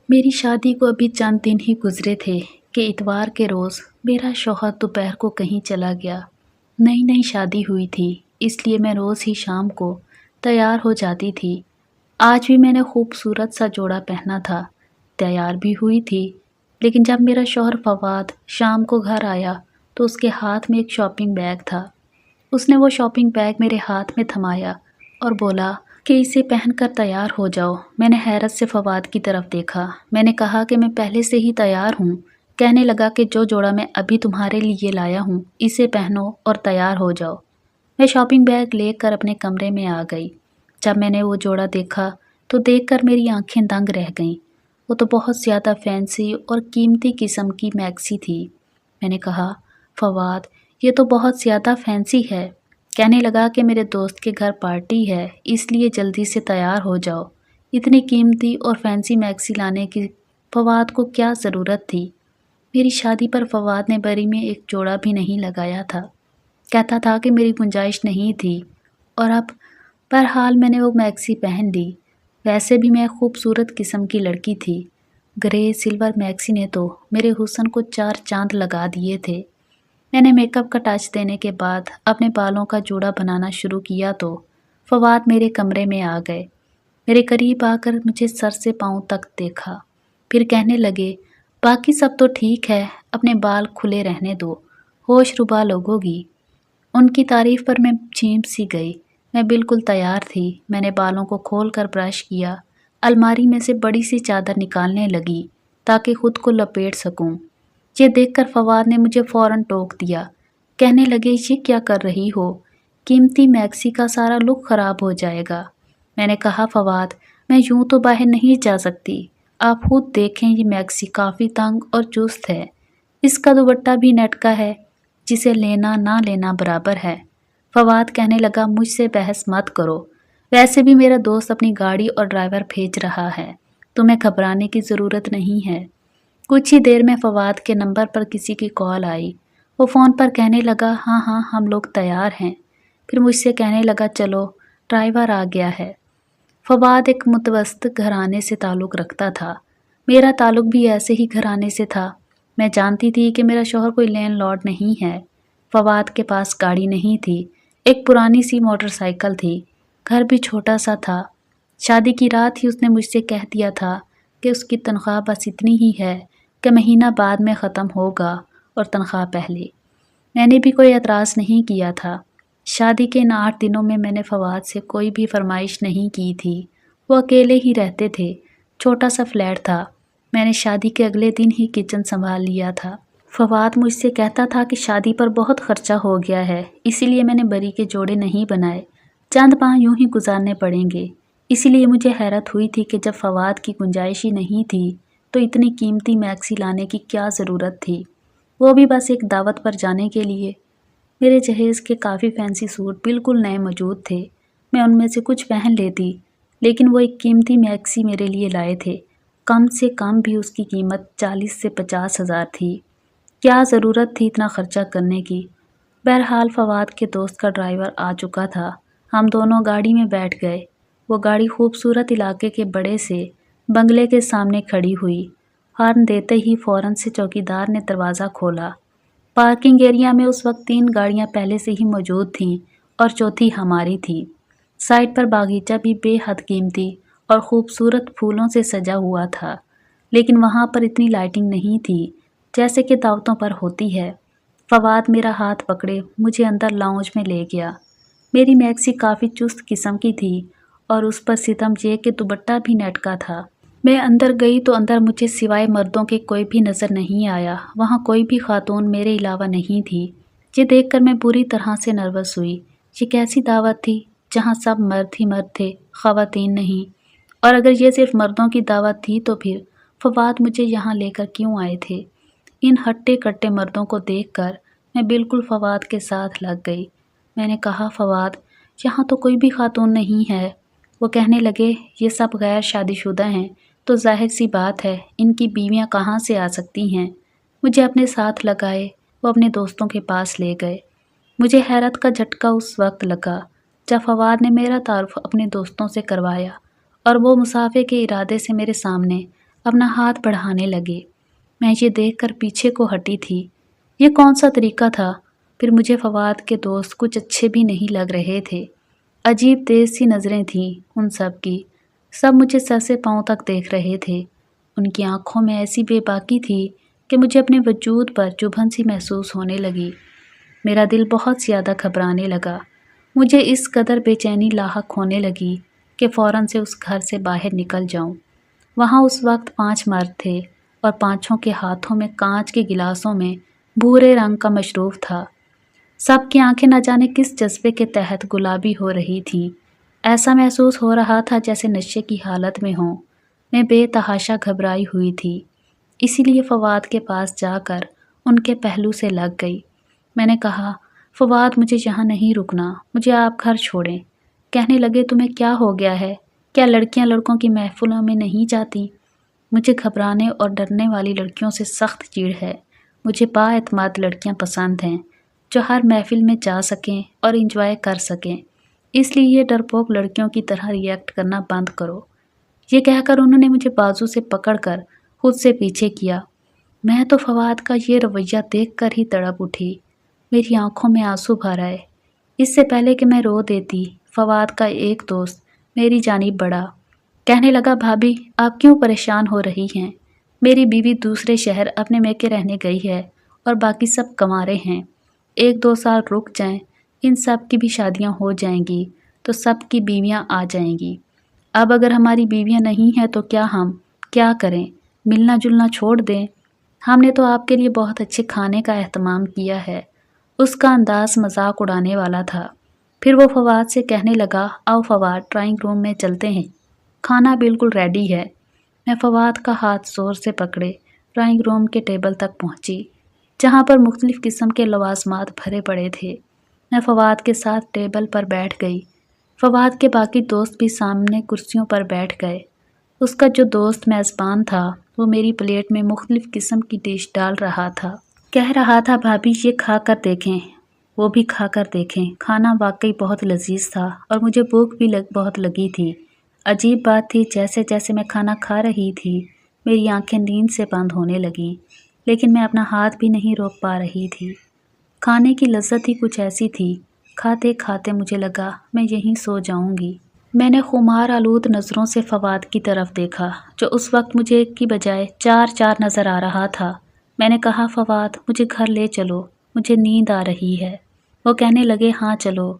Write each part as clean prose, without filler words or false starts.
میری شادی کو ابھی چند دن ہی گزرے تھے کہ اتوار کے روز میرا شوہر دوپہر کو کہیں چلا گیا۔ نئی نئی شادی ہوئی تھی، اس لیے میں روز ہی شام کو تیار ہو جاتی تھی۔ آج بھی میں نے خوبصورت سا جوڑا پہنا تھا، تیار بھی ہوئی تھی، لیکن جب میرا شوہر فواد شام کو گھر آیا تو اس کے ہاتھ میں ایک شاپنگ بیگ تھا۔ اس نے وہ شاپنگ بیگ میرے ہاتھ میں تھمایا اور بولا کہ اسے پہن کر تیار ہو جاؤ۔ میں نے حیرت سے فواد کی طرف دیکھا۔ میں نے کہا کہ میں پہلے سے ہی تیار ہوں۔ کہنے لگا کہ جو جوڑا میں ابھی تمہارے لیے لایا ہوں اسے پہنو اور تیار ہو جاؤ۔ میں شاپنگ بیگ لے کر اپنے کمرے میں آ گئی۔ جب میں نے وہ جوڑا دیکھا تو دیکھ کر میری آنکھیں دنگ رہ گئیں۔ وہ تو بہت زیادہ فینسی اور قیمتی قسم کی میکسی تھی۔ میں نے کہا، فواد یہ تو بہت زیادہ فینسی ہے۔ کہنے لگا کہ میرے دوست کے گھر پارٹی ہے، اس لیے جلدی سے تیار ہو جاؤ۔ اتنی قیمتی اور فینسی میکسی لانے کی فواد کو کیا ضرورت تھی؟ میری شادی پر فواد نے بری میں ایک جوڑا بھی نہیں لگایا تھا۔ کہتا تھا کہ میری گنجائش نہیں تھی، اور اب بہرحال میں نے وہ میکسی پہن لی۔ ویسے بھی میں خوبصورت قسم کی لڑکی تھی۔ گرے سلور میکسی نے تو میرے حسن کو چار چاند لگا دیے تھے۔ میں نے میک اپ کا ٹچ دینے کے بعد اپنے بالوں کا جوڑا بنانا شروع کیا تو فواد میرے کمرے میں آ گئے۔ میرے قریب آ کر مجھے سر سے پاؤں تک دیکھا، پھر کہنے لگے، باقی سب تو ٹھیک ہے، اپنے بال کھلے رہنے دو، ہوش ربا لوگو گی۔ ان کی تعریف پر میں چیمپ سی گئی۔ میں بالکل تیار تھی۔ میں نے بالوں کو کھول کر برش کیا، الماری میں سے بڑی سی چادر نکالنے لگی تاکہ خود کو لپیٹ سکوں۔ یہ دیکھ کر فواد نے مجھے فوراً ٹوک دیا۔ کہنے لگے، یہ کیا کر رہی ہو؟ قیمتی میکسی کا سارا لک خراب ہو جائے گا۔ میں نے کہا، فواد میں یوں تو باہر نہیں جا سکتی۔ آپ خود دیکھیں، یہ میکسی کافی تنگ اور چست ہے۔ اس کا دوپٹہ بھی نیٹ کا ہے، جسے لینا نہ لینا برابر ہے۔ فواد کہنے لگا، مجھ سے بحث مت کرو، ویسے بھی میرا دوست اپنی گاڑی اور ڈرائیور بھیج رہا ہے، تمہیں گھبرانے کی ضرورت نہیں ہے۔ کچھ ہی دیر میں فواد کے نمبر پر کسی کی کال آئی۔ وہ فون پر کہنے لگا، ہاں ہاں ہم لوگ تیار ہیں۔ پھر مجھ سے کہنے لگا، چلو ڈرائیور آ گیا ہے۔ فواد ایک متوسط گھرانے سے تعلق رکھتا تھا۔ میرا تعلق بھی ایسے ہی گھرانے سے تھا۔ میں جانتی تھی کہ میرا شوہر کوئی لینڈ لارڈ نہیں ہے۔ فواد کے پاس گاڑی نہیں تھی، ایک پرانی سی موٹر سائیکل تھی، گھر بھی چھوٹا سا تھا۔ شادی کی رات ہی اس نے مجھ سے کہہ دیا تھا کہ اس کی تنخواہ بس اتنی ہی ہے کہ مہینہ بعد میں ختم ہوگا اور تنخواہ پہلے۔ میں نے بھی کوئی اعتراض نہیں کیا تھا۔ شادی کے ان 8 دنوں میں نے فواد سے کوئی بھی فرمائش نہیں کی تھی۔ وہ اکیلے ہی رہتے تھے، چھوٹا سا فلیٹ تھا۔ میں نے شادی کے اگلے دن ہی کچن سنبھال لیا تھا۔ فواد مجھ سے کہتا تھا کہ شادی پر بہت خرچہ ہو گیا ہے، اسی لیے میں نے بری کے جوڑے نہیں بنائے، چند ماہ یوں ہی گزارنے پڑیں گے۔ اسی لیے مجھے حیرت ہوئی تھی کہ جب فواد کی گنجائش ہی نہیں تھی تو اتنی قیمتی میکسی لانے کی کیا ضرورت تھی، وہ بھی بس ایک دعوت پر جانے کے لیے۔ میرے جہیز کے کافی فینسی سوٹ بالکل نئے موجود تھے، میں ان میں سے کچھ پہن لیتی، لیکن وہ ایک قیمتی میکسی میرے لیے لائے تھے۔ کم سے کم بھی اس کی قیمت 40 سے 50 ہزار تھی۔ کیا ضرورت تھی اتنا خرچہ کرنے کی؟ بہرحال فواد کے دوست کا ڈرائیور آ چکا تھا۔ ہم دونوں گاڑی میں بیٹھ گئے۔ وہ گاڑی خوبصورت علاقے کے بڑے سے بنگلے کے سامنے کھڑی ہوئی۔ ہارن دیتے ہی فوراً سے چوکیدار نے دروازہ کھولا۔ پارکنگ ایریا میں اس وقت 3 گاڑیاں پہلے سے ہی موجود تھیں اور چوتھی ہماری تھی۔ سائٹ پر باغیچہ بھی بے حد قیمتی اور خوبصورت پھولوں سے سجا ہوا تھا، لیکن وہاں پر اتنی لائٹنگ نہیں تھی جیسے کہ دعوتوں پر ہوتی ہے۔ فواد میرا ہاتھ پکڑے مجھے اندر لاؤنج میں لے گیا۔ میری میکسی کافی چست قسم کی تھی اور اس پر ستم یہ کہ دوپٹہ بھی نیٹ کا تھا۔ میں اندر گئی تو اندر مجھے سوائے مردوں کے کوئی بھی نظر نہیں آیا۔ وہاں کوئی بھی خاتون میرے علاوہ نہیں تھی۔ یہ دیکھ کر میں بری طرح سے نروس ہوئی۔ یہ کیسی دعوت تھی جہاں سب مرد ہی مرد تھے، خواتین نہیں؟ اور اگر یہ صرف مردوں کی دعوت تھی تو پھر فواد مجھے یہاں لے کر کیوں آئے تھے؟ ان ہٹے کٹے مردوں کو دیکھ کر میں بالکل فواد کے ساتھ لگ گئی۔ میں نے کہا، فواد یہاں تو کوئی بھی خاتون نہیں ہے۔ وہ کہنے لگے، یہ سب غیر شادی شدہ ہیں تو ظاہر سی بات ہے ان کی بیویاں کہاں سے آ سکتی ہیں۔ مجھے اپنے ساتھ لگائے وہ اپنے دوستوں کے پاس لے گئے۔ مجھے حیرت کا جھٹکا اس وقت لگا جب فواد نے میرا تعارف اپنے دوستوں سے کروایا اور وہ مسافے کے ارادے سے میرے سامنے اپنا ہاتھ بڑھانے لگے۔ میں یہ دیکھ کر پیچھے کو ہٹی تھی۔ یہ کون سا طریقہ تھا؟ پھر مجھے فواد کے دوست کچھ اچھے بھی نہیں لگ رہے تھے۔ عجیب تیز سی نظریں تھیں ان سب کی۔ سب مجھے سر سے پاؤں تک دیکھ رہے تھے۔ ان کی آنکھوں میں ایسی بے باکی تھی کہ مجھے اپنے وجود پر چبھن سی محسوس ہونے لگی۔ میرا دل بہت زیادہ گھبرانے لگا۔ مجھے اس قدر بے چینی لاحق ہونے لگی کہ فوراً سے اس گھر سے باہر نکل جاؤں۔ وہاں اس وقت 5 مرد تھے اور 5 کے ہاتھوں میں کانچ کے گلاسوں میں بھورے رنگ کا مشروب تھا۔ سب کی آنکھیں نہ جانے کس جذبے کے تحت گلابی ہو رہی تھیں۔ ایسا محسوس ہو رہا تھا جیسے نشے کی حالت میں ہوں۔ میں بے تحاشا گھبرائی ہوئی تھی، اسی لیے فواد کے پاس جا کر ان کے پہلو سے لگ گئی۔ میں نے کہا، فواد مجھے یہاں نہیں رکنا، مجھے آپ گھر چھوڑیں۔ کہنے لگے، تمہیں کیا ہو گیا ہے؟ کیا لڑکیاں لڑکوں کی محفلوں میں نہیں جاتی؟ مجھے گھبرانے اور ڈرنے والی لڑکیوں سے سخت چیڑ ہے۔ مجھے با اعتماد لڑکیاں پسند ہیں جو ہر محفل میں جا سکیں اور انجوائے کر سکیں۔ اس لیے یہ ڈرپوک لڑکیوں کی طرح ری ایکٹ کرنا بند کرو۔ یہ کہہ کر انہوں نے مجھے بازو سے پکڑ کر خود سے پیچھے کیا۔ میں تو فواد کا یہ رویہ دیکھ کر ہی تڑپ اٹھی۔ میری آنکھوں میں آنسو بھر آئے۔ اس سے پہلے کہ میں رو دیتی، فواد کا ایک دوست میری جانب بڑھا۔ کہنے لگا، بھابھی آپ کیوں پریشان ہو رہی ہیں؟ میری بیوی دوسرے شہر اپنے میکے رہنے گئی ہے اور باقی سب کنوارے ہیں۔ 1-2 سال رک جائیں، ان سب کی بھی شادیاں ہو جائیں گی تو سب کی بیویاں آ جائیں گی۔ اب اگر ہماری بیویاں نہیں ہیں تو ہم کیا کریں؟ ملنا جلنا چھوڑ دیں؟ ہم نے تو آپ کے لیے بہت اچھے کھانے کا اہتمام کیا ہے۔ اس کا انداز مذاق اڑانے والا تھا۔ پھر وہ فواد سے کہنے لگا، آؤ فواد، ڈرائنگ روم میں چلتے ہیں، کھانا بالکل ریڈی ہے۔ میں فواد کا ہاتھ زور سے پکڑے ڈرائنگ روم کے ٹیبل تک پہنچی، جہاں پر مختلف قسم کے لوازمات بھرے پڑے تھے۔ میں فواد کے ساتھ ٹیبل پر بیٹھ گئی۔ فواد کے باقی دوست بھی سامنے کرسیوں پر بیٹھ گئے۔ اس کا جو دوست میزبان تھا وہ میری پلیٹ میں مختلف قسم کی ڈش ڈال رہا تھا۔ کہہ رہا تھا، بھابھی یہ کھا کر دیکھیں۔ وہ بھی کھا کر دیکھیں۔ کھانا واقعی بہت لذیذ تھا اور مجھے بھوک بھی بہت لگی تھی۔ عجیب بات تھی، جیسے جیسے میں کھانا کھا رہی تھی میری آنکھیں نیند سے بند ہونے لگیں، لیکن میں اپنا ہاتھ بھی نہیں روک پا رہی تھی۔ کھانے کی لذت ہی کچھ ایسی تھی، کھاتے کھاتے مجھے لگا میں یہیں سو جاؤں گی۔ میں نے خمار آلود نظروں سے فواد کی طرف دیکھا، جو اس وقت مجھے ایک کی بجائے 4 نظر آ رہا تھا۔ میں نے کہا، فواد مجھے گھر لے چلو، مجھے نیند آ رہی ہے۔ وہ کہنے لگے، ہاں چلو۔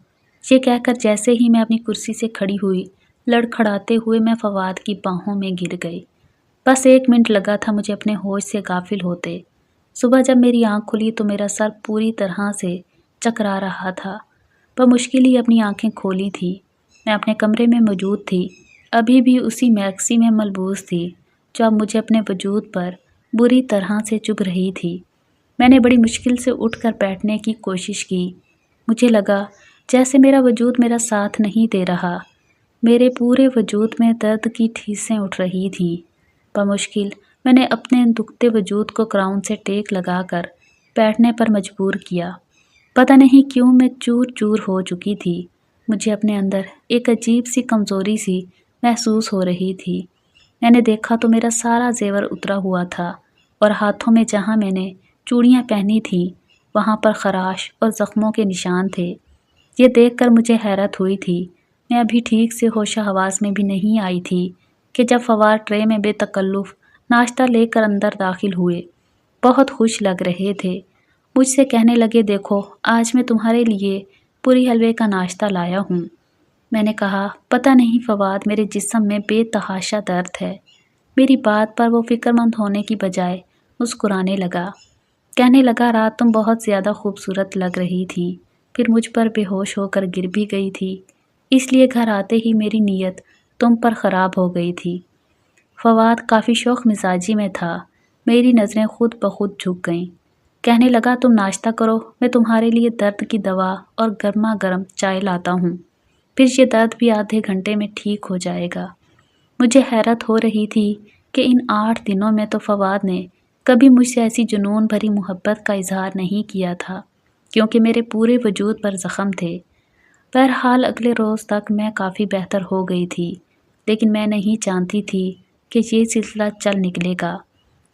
یہ کہہ کر جیسے ہی میں اپنی کرسی سے کھڑی ہوئی، لڑکھڑاتے ہوئے میں فواد کی باہوں میں گر گئی۔ بس 1 منٹ لگا تھا مجھے اپنے ہوش سے غافل ہوتے۔ صبح جب میری آنکھ کھلی تو میرا سر پوری طرح سے چکرا رہا تھا۔ بمشکل ہی اپنی آنکھیں کھولی تھی۔ میں اپنے کمرے میں موجود تھی، ابھی بھی اسی میکسی میں ملبوس تھی جو اب مجھے اپنے وجود پر بری طرح سے چبھ رہی تھی۔ میں نے بڑی مشکل سے اٹھ کر بیٹھنے کی کوشش کی۔ مجھے لگا جیسے میرا وجود میرا ساتھ نہیں دے رہا۔ میرے پورے وجود میں درد کی ٹھیسیں اٹھ رہی تھیں۔ بمشکل میں نے اپنے دکھتے وجود کو کراؤن سے ٹیک لگا کر بیٹھنے پر مجبور کیا۔ پتہ نہیں کیوں میں چور چور ہو چکی تھی۔ مجھے اپنے اندر ایک عجیب سی کمزوری سی محسوس ہو رہی تھی۔ میں نے دیکھا تو میرا سارا زیور اترا ہوا تھا اور ہاتھوں میں جہاں میں نے چوڑیاں پہنی تھیں وہاں پر خراش اور زخموں کے نشان تھے۔ یہ دیکھ کر مجھے حیرت ہوئی تھی۔ میں ابھی ٹھیک سے ہوش حواس میں بھی نہیں آئی تھی کہ جب فواد ٹرے میں بے تکلف ناشتہ لے کر اندر داخل ہوئے۔ بہت خوش لگ رہے تھے۔ مجھ سے کہنے لگے، دیکھو آج میں تمہارے لیے پوری حلوے کا ناشتہ لایا ہوں۔ میں نے کہا، پتہ نہیں فواد، میرے جسم میں بے تحاشا درد ہے۔ میری بات پر وہ فکر مند ہونے کی بجائے مسکرانے لگا۔ کہنے لگا، رات تم بہت زیادہ خوبصورت لگ رہی تھی، پھر مجھ پر بے ہوش ہو کر گر بھی گئی تھی، اس لیے گھر آتے ہی میری نیت تم پر خراب ہو گئی تھی۔ فواد کافی شوخ مزاجی میں تھا۔ میری نظریں خود بخود جھک گئیں۔ کہنے لگا، تم ناشتہ کرو، میں تمہارے لیے درد کی دوا اور گرما گرم چائے لاتا ہوں، پھر یہ درد بھی آدھے گھنٹے میں ٹھیک ہو جائے گا۔ مجھے حیرت ہو رہی تھی کہ ان 8 دنوں میں تو فواد نے کبھی مجھ سے ایسی جنون بھری محبت کا اظہار نہیں کیا تھا، کیونکہ میرے پورے وجود پر زخم تھے۔ بہرحال اگلے روز تک میں کافی بہتر ہو گئی تھی، لیکن میں نہیں جانتی تھی کہ یہ سلسلہ چل نکلے گا۔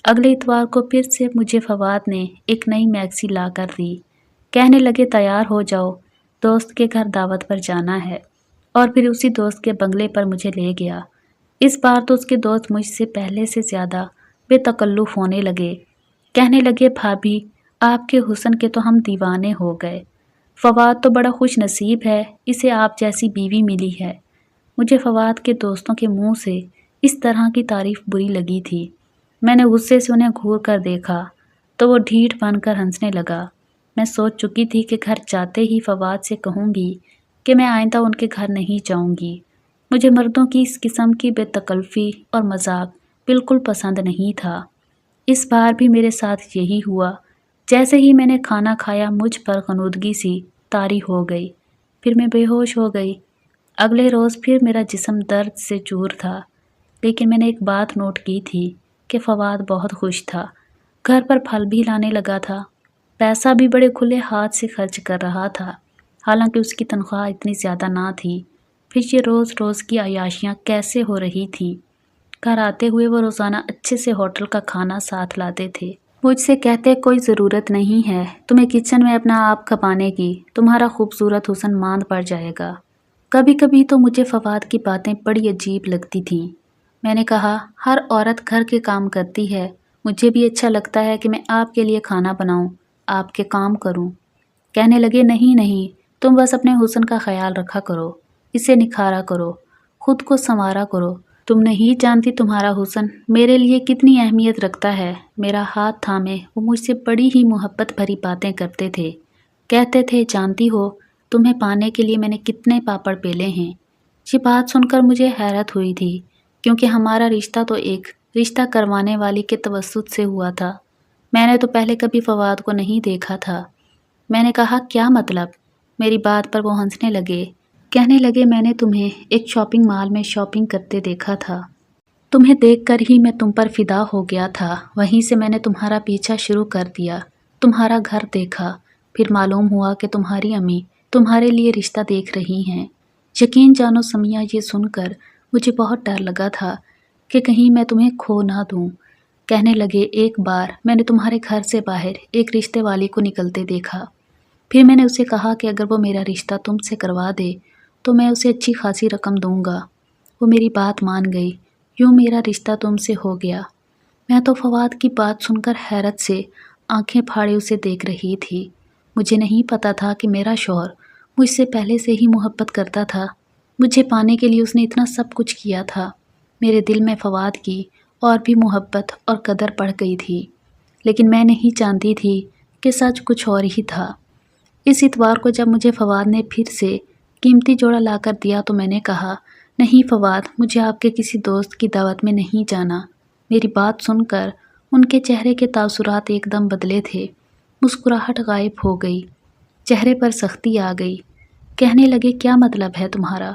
اگلے اتوار کو پھر سے مجھے فواد نے ایک نئی میکسی لا کر دی۔ کہنے لگے تیار ہو جاؤ، دوست کے گھر دعوت پر جانا ہے، اور پھر اسی دوست کے بنگلے پر مجھے لے گیا۔ اس بار تو اس کے دوست مجھ سے پہلے سے زیادہ بے تکلف ہونے لگے۔ کہنے لگے بھابھی آپ کے حسن کے تو ہم دیوانے ہو گئے، فواد تو بڑا خوش نصیب ہے، اسے آپ جیسی بیوی ملی ہے۔ مجھے فواد کے دوستوں کے منہ سے اس طرح کی تعریف بری لگی تھی۔ میں نے غصے سے انہیں گھور کر دیکھا تو وہ ڈھیٹ بن کر ہنسنے لگا۔ میں سوچ چکی تھی کہ گھر جاتے ہی فواد سے کہوں گی کہ میں آئندہ ان کے گھر نہیں جاؤں گی۔ مجھے مردوں کی اس قسم کی بے تکلفی اور مذاق بالکل پسند نہیں تھا۔ اس بار بھی میرے ساتھ یہی ہوا۔ جیسے ہی میں نے کھانا کھایا مجھ پر غنودگی سی طاری ہو گئی، پھر میں بے ہوش ہو گئی۔ اگلے روز پھر میرا جسم درد سے چور تھا، لیکن میں نے ایک بات نوٹ کی تھی کہ فواد بہت خوش تھا، گھر پر پھل بھی لانے لگا تھا، پیسہ بھی بڑے کھلے ہاتھ سے خرچ کر رہا تھا، حالانکہ اس کی تنخواہ اتنی زیادہ نہ تھی۔ پھر یہ روز روز کی عیاشیاں کیسے ہو رہی تھی؟ گھر آتے ہوئے وہ روزانہ اچھے سے ہوٹل کا کھانا ساتھ لاتے تھے، مجھ سے کہتے کوئی ضرورت نہیں ہے تمہیں کچن میں اپنا آپ کھپانے کی، تمہارا خوبصورت حسن ماند پڑ جائے گا۔ کبھی کبھی تو مجھے فواد کی باتیں بڑی عجیب لگتی تھیں۔ میں نے کہا ہر عورت گھر کے کام کرتی ہے، مجھے بھی اچھا لگتا ہے کہ میں آپ کے لیے کھانا بناؤں، آپ کے کام کروں۔ کہنے لگے نہیں نہیں، تم بس اپنے حسن کا خیال رکھا کرو، اسے نکھارا کرو، خود کو سنوارا کرو، تم نہیں جانتی تمہارا حسن میرے لیے کتنی اہمیت رکھتا ہے۔ میرا ہاتھ تھامے وہ مجھ سے بڑی ہی محبت بھری باتیں کرتے تھے، کہتے تھے جانتی ہو تمہیں پانے کے لیے میں نے کتنے پاپڑ پیلے ہیں۔ یہ بات سن کر مجھے حیرت ہوئی تھی، کیونکہ ہمارا رشتہ تو ایک رشتہ کروانے والی کے توسط سے ہوا تھا۔ میں نے تو پہلے کبھی فواد کو نہیں دیکھا تھا۔ میں نے کہا کیا مطلب؟ میری بات پر وہ ہنسنے لگے، کہنے لگے میں نے تمہیں ایک شاپنگ مال میں شاپنگ کرتے دیکھا تھا، تمہیں دیکھ کر ہی میں تم پر فدا ہو گیا تھا، وہیں سے میں نے تمہارا پیچھا شروع کر دیا، تمہارا گھر دیکھا، پھر معلوم ہوا کہ تمہاری امی تمہارے لیے رشتہ دیکھ رہی ہیں۔ یقین جانو سمیہ یہ سن کر مجھے بہت ڈر لگا تھا کہ کہیں میں تمہیں کھو نہ دوں۔ کہنے لگے ایک بار میں نے تمہارے گھر سے باہر ایک رشتے والی کو نکلتے دیکھا، پھر میں نے اسے کہا کہ اگر وہ میرا رشتہ تم سے کروا دے تو میں اسے اچھی خاصی رقم دوں گا۔ وہ میری بات مان گئی، یوں میرا رشتہ تم سے ہو گیا۔ میں تو فواد کی بات سن کر حیرت سے آنکھیں پھاڑے اسے دیکھ رہی تھی۔ مجھے نہیں پتا تھا کہ میرا شوہر مجھ سے پہلے سے ہی محبت کرتا تھا، مجھے پانے کے لیے اس نے اتنا سب کچھ کیا تھا۔ میرے دل میں فواد کی اور بھی محبت اور قدر بڑھ گئی تھی، لیکن میں نہیں جانتی تھی کہ سچ کچھ اور ہی تھا۔ اس اتوار کو جب مجھے فواد نے پھر سے قیمتی جوڑا لا کر دیا تو میں نے کہا نہیں فواد، مجھے آپ کے کسی دوست کی دعوت میں نہیں جانا۔ میری بات سن کر ان کے چہرے کے تاثرات ایک دم بدلے تھے، مسکراہٹ غائب ہو گئی، چہرے پر سختی آ گئی۔ کہنے لگے کیا مطلب ہے تمہارا؟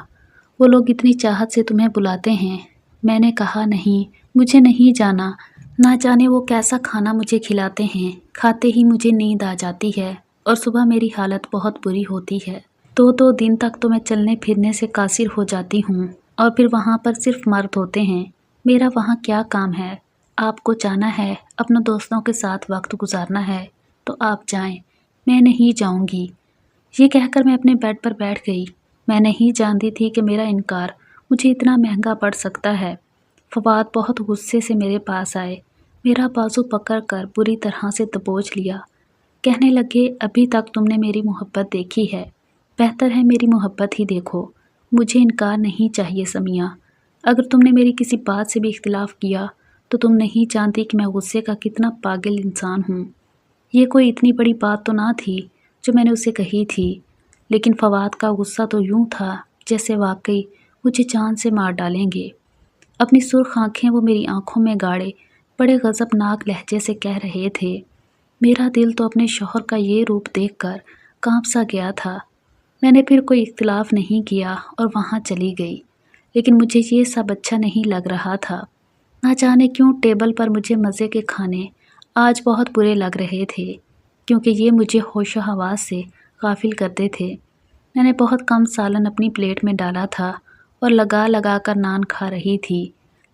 وہ لوگ اتنی چاہت سے تمہیں بلاتے ہیں۔ میں نے کہا نہیں، مجھے نہیں جانا، نہ جانے وہ کیسا کھانا مجھے کھلاتے ہیں، کھاتے ہی مجھے نیند آ جاتی ہے اور صبح میری حالت بہت بری ہوتی ہے۔ دو دن تک تو میں چلنے پھرنے سے قاصر ہو جاتی ہوں، اور پھر وہاں پر صرف مرد ہوتے ہیں، میرا وہاں کیا کام ہے؟ آپ کو جانا ہے، اپنے دوستوں کے ساتھ وقت گزارنا ہے تو آپ جائیں، میں نہیں جاؤں گی۔ یہ کہہ کر میں اپنے بیڈ پر بیٹھ گئی۔ میں نہیں جانتی تھی کہ میرا انکار مجھے اتنا مہنگا پڑ سکتا ہے۔ فواد بہت غصے سے میرے پاس آئے، میرا بازو پکڑ کر بری طرح سے دبوچ لیا۔ کہنے لگے ابھی تک تم نے میری محبت دیکھی ہے، بہتر ہے میری محبت ہی دیکھو۔ مجھے انکار نہیں چاہیے سمیہ، اگر تم نے میری کسی بات سے بھی اختلاف کیا تو تم نہیں جانتی کہ میں غصے کا کتنا پاگل انسان ہوں۔ یہ کوئی اتنی بڑی بات تو نہ تھی جو میں نے اسے کہی تھی، لیکن فواد کا غصہ تو یوں تھا جیسے واقعی مجھے جان سے مار ڈالیں گے۔ اپنی سرخ آنکھیں وہ میری آنکھوں میں گاڑے بڑے غضبناک لہجے سے کہہ رہے تھے۔ میرا دل تو اپنے شوہر کا یہ روپ دیکھ کر کانپ سا گیا تھا۔ میں نے پھر کوئی اختلاف نہیں کیا اور وہاں چلی گئی، لیکن مجھے یہ سب اچھا نہیں لگ رہا تھا۔ نہ جانے کیوں ٹیبل پر مجھے مزے کے کھانے آج بہت برے لگ رہے تھے، کیونکہ یہ مجھے ہوش و حواس سے غافل کرتے تھے۔ میں نے بہت کم سالن اپنی پلیٹ میں ڈالا تھا اور لگا لگا کر نان کھا رہی تھی،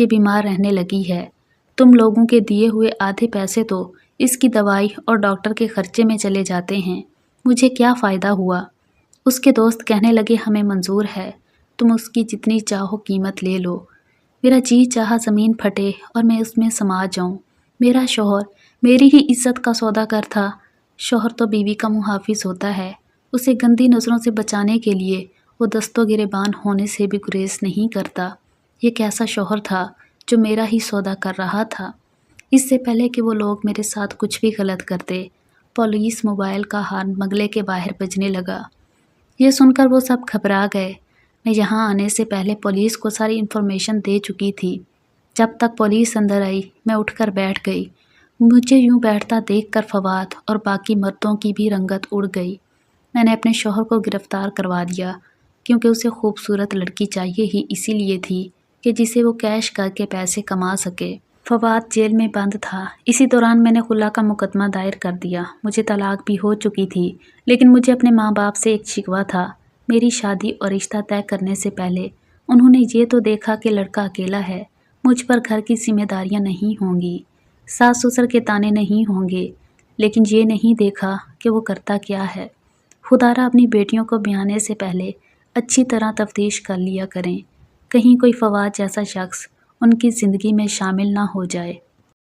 یہ بیمار رہنے لگی ہے۔ تم لوگوں کے دیے ہوئے آدھے پیسے تو اس کی دوائی اور ڈاکٹر کے خرچے میں چلے جاتے ہیں، مجھے کیا فائدہ ہوا؟ اس کے دوست کہنے لگے ہمیں منظور ہے، تم اس کی جتنی چاہو قیمت لے لو۔ میرا جی چاہا زمین پھٹے اور میں اس میں سما جاؤں۔ میرا شوہر میری ہی عزت کا سوداگر تھا۔ شوہر تو بیوی کا محافظ ہوتا ہے، اسے گندی نظروں سے بچانے کے لیے وہ دست و گریبان ہونے سے بھی گریز نہیں کرتا۔ یہ کیسا شوہر تھا جو میرا ہی سودا کر رہا تھا؟ اس سے پہلے کہ وہ لوگ میرے ساتھ کچھ بھی غلط کرتے، پولیس موبائل کا ہارن بنگلے کے باہر بجنے لگا۔ یہ سن کر وہ سب گھبرا گئے۔ میں یہاں آنے سے پہلے پولیس کو ساری انفارمیشن دے چکی تھی۔ جب تک پولیس اندر آئی میں اٹھ کر بیٹھ گئی۔ مجھے یوں بیٹھتا دیکھ کر فواد اور باقی مردوں کی بھی رنگت اڑ گئی۔ میں نے اپنے شوہر کو گرفتار کروا دیا کیونکہ اسے خوبصورت لڑکی چاہیے ہی اسی لیے تھی کہ جسے وہ کیش کر کے پیسے کما سکے۔ فواد جیل میں بند تھا۔ اسی دوران میں نے خلا کا مقدمہ دائر کر دیا۔ مجھے طلاق بھی ہو چکی تھی، لیکن مجھے اپنے ماں باپ سے ایک شکوہ تھا۔ میری شادی اور رشتہ طے کرنے سے پہلے انہوں نے یہ تو دیکھا کہ لڑکا اکیلا ہے، مجھ پر گھر کی ذمہ داریاں نہیں ہوں گی، ساس سسر کے تانے نہیں ہوں گے، لیکن یہ نہیں دیکھا کہ وہ کرتا کیا ہے۔ خدا را اپنی بیٹیوں کو بیانے سے پہلے اچھی طرح تفتیش کر لیا کریں، کہیں کوئی فواد جیسا شخص ان کی زندگی میں شامل نہ ہو جائے۔